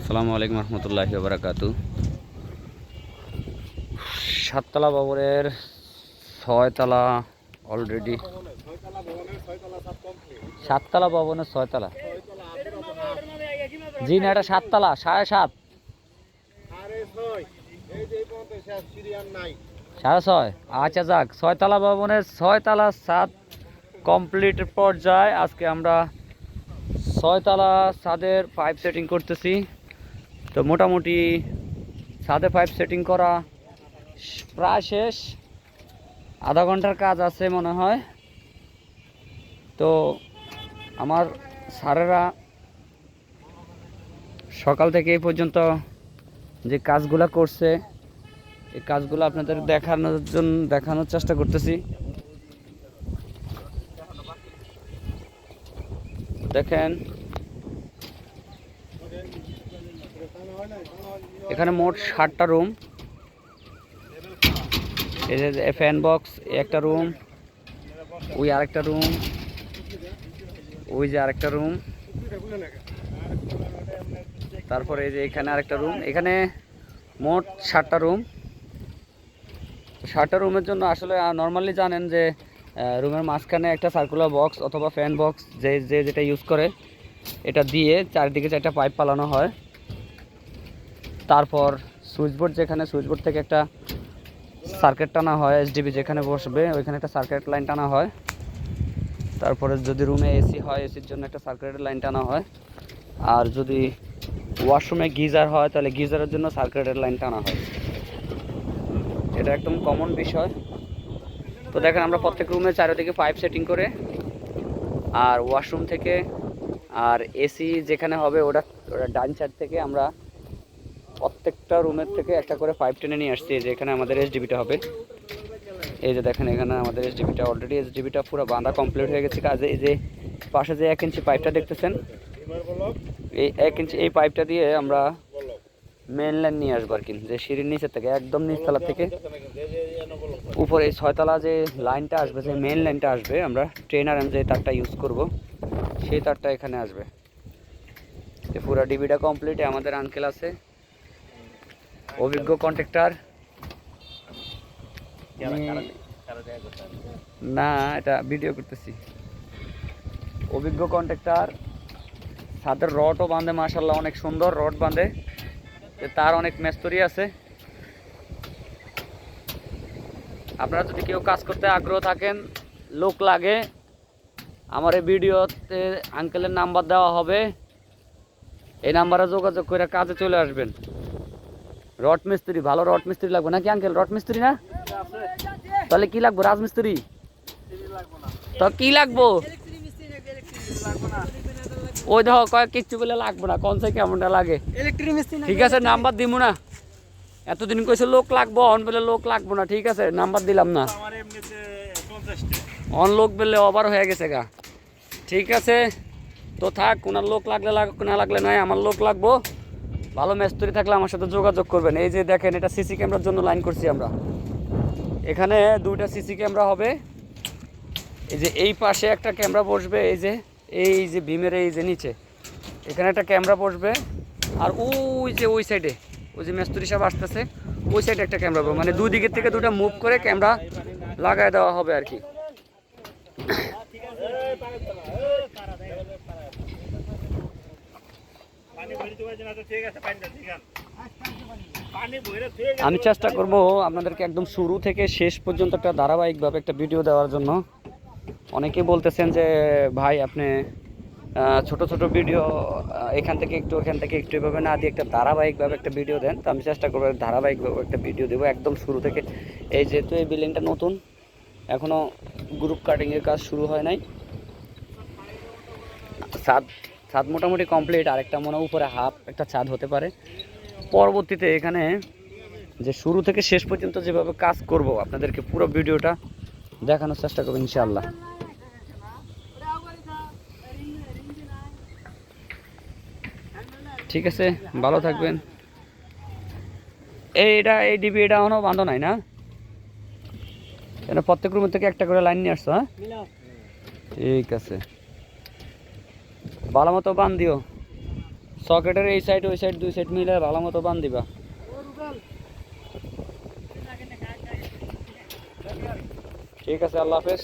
আসসালামু আলাইকুম রহমতুল্লাহি ওয়া বারাকাতু। সাততলা ভবনের ছয়তলা অলরেডি, সাততলা ভবনের ছয়তলা, জি না, এটা সাততলা, 7.5, 6.5। আচ্ছা যাক, ছয়তলা ভবনের ছয়তলা ছাদ কমপ্লিট পর্যায়ে। আজকে আমরা ছয়তলা ছাদের পাইপ সেটিং করতেছি। তো মোটামুটি ছাদে পাইপ সেটিং করা প্রায় শেষ, আধা ঘন্টার কাজ আছে মনে হয়। তো আমার স্যারেরা সকাল থেকে এই পর্যন্ত যে কাজগুলো করছে, এই কাজগুলো আপনাদের দেখানোর চেষ্টা করতেছি। দেখেন, এখানে মোট 7টা রুম। এই যে ফ্যান বক্স একটা রুম, ওই আরেকটা রুম, ওই যে আরেকটা রুম, তারপরে এই যে এখানে আরেকটা রুম। এখানে মোট 7টা রুম। 7টা রুমের জন্য আসলে নর্মালি জানেন যে রুমের মাঝখানে একটা সার্কুলার বক্স অথবা ফ্যান বক্স যেটা ইউজ করে, এটা দিয়ে চারিদিকে 4টা পাইপ পালানো হয়। তারপর সুইচবোর্ড, যেখানে সুইচবোর্ড থেকে একটা সার্কিট টানা হয়, এসডিবি যেখানে বসবে ওইখানে একটা সার্কিট লাইন টানা হয়। তারপরে যদি রুমে এসি হয়, এসির জন্য একটা সার্কিটের লাইন টানা হয়। আর যদি ওয়াশরুমে গিজার হয়, তাহলে গিজারের জন্য সার্কিটের লাইন টানা হয়। এটা একদম কমন বিষয়। তো দেখেন, আমরা প্রত্যেক রুমে চারিদিকে পাইপ সেটিং করে, আর ওয়াশরুম থেকে আর এসি যেখানে হবে ওটা ডান সাইড থেকে আমরা প্রত্যেকটা রুমের থেকে একটা করে পাইপ টেনে নিয়ে আসছি। যে এখানে আমাদের এসডিবিটা হবে। এই যে দেখেন, এখানে আমাদের এসডিবিটা অলরেডি, এসডিবিটা পুরো বাঁধা কমপ্লিট হয়ে গেছে কাজে। এই যে পাশে যে 1 ইঞ্চি পাইপটা দেখতেছেন, এই 1 ইঞ্চি এই পাইপটা দিয়ে আমরা মেন লাইন নিয়ে আসবো আর কি। যে সিঁড়ির নিচের থেকে, একদম নিচতলা থেকে উপরে এই 6তলা যে লাইনটা আসবে, যে মেন লাইনটা আসবে, আমরা ট্রেনার যে তারটা ইউজ করব, সেই তারটা এখানে আসবে। তো পুরো ডিবিটা কমপ্লিট। আমাদের আঙ্কেল আছে, অভিজ্ঞ কন্ট্রাক্টর। না, এটা ভিডিও করতেছি। অভিজ্ঞ কন্ট্রাক্টর। ছাদের রডও বাঁধে, মাশাআল্লাহ অনেক সুন্দর রড বাঁধে। তার অনেক মিস্ত্রি আছে। আপনারা যদি কেউ কাজ করতে আগ্রহ থাকেন, লোক লাগে, আমার এই ভিডিওতে আঙ্কেলের নাম্বার দেওয়া হবে। এই নাম্বারে যোগাযোগ করে কাজে চলে আসবেন। রড মিস্ত্রি, ভালো রড মিস্ত্রি লাগবে নাকি আঙ্কেল? রড মিস্ত্রি না, তাহলে কি লাগবে? রাজমিস্ত্রি। তো কি লাগবো? ওই দেখো কয়েক কিচ্ছু বলে লাগবো না, কোন থেকে কেমনটা লাগে। ঠিক আছে, নাম্বার দিব না। এতদিন কইছে লোক লাগবো, অন বলে লোক লাগবো না। ঠিক আছে, নাম্বার দিলাম না। অন লোক বললে ওভার হয়ে গেছে গা। ঠিক আছে, তো থাক। কোনার লোক লাগলে না লাগলে নয়, আমার লোক লাগবো। ভালো মিস্ত্রি থাকলে আমার সাথে যোগাযোগ করবেন। এই যে দেখেন, এটা সিসি ক্যামেরার জন্য লাইন করছি আমরা। এখানে 2টা সিসি ক্যামেরা হবে। এই যে এই পাশে একটা ক্যামেরা বসবে, এই যে ভীমের এই যে নিচে এখানে একটা ক্যামেরা বসবে। আর ওই যে ওই সাইডে, ওই যে মিস্ত্রি সাহেব আসতেছে, ওই সাইডে একটা ক্যামেরা হবে। মানে 2 দিকের থেকে 2টা মুভ করে ক্যামেরা লাগাই দেওয়া হবে আর কি। আমি চেষ্টা করব আপনাদেরকে একদম শুরু থেকে শেষ পর্যন্ত একটা ধারাবাহিকভাবে একটা ভিডিও দেওয়ার জন্য। অনেকেই বলতেছেন যে ভাই আপনি ছোট ছোট ভিডিও এখান থেকে একটু ওখান থেকে একটু এভাবে না দিয়ে একটা ধারাবাহিকভাবে একটা ভিডিও দেন। তো আমি চেষ্টা করবো ধারাবাহিকভাবে একটা ভিডিও দেবো একদম শুরু থেকে। এই যেহেতু এই বিল্ডিংটা নতুন, এখনও গ্রুপ কাটিংয়ের কাজ শুরু হয় নাই। ছাদ মোটামুটি কমপ্লিট, আরেকটা মনে উপরে হাফ একটা ছাদ হতে পারে। পরবর্তীতে এখানে যে শুরু থেকে শেষ পর্যন্ত যেভাবে কাজ করব, আপনাদেরকে পুরো ভিডিওটা দেখানোর চেষ্টা করবো ইনশাআল্লাহ। ঠিক আছে, ভালো থাকবেন। এই ডিবি এটা এখনো বাঁধো নাই না? প্রত্যেক রুমের থেকে একটা করে লাইন নিয়ে আসছো? হ্যাঁ, ঠিক আছে, ভালো মতো বাঁধ দিও। সকেটের এই সাইড ওই সাইড দুই সাইড মিলে ভালো মতো বান দিবা। ঠিক আছে, আল্লাহ হাফেজ।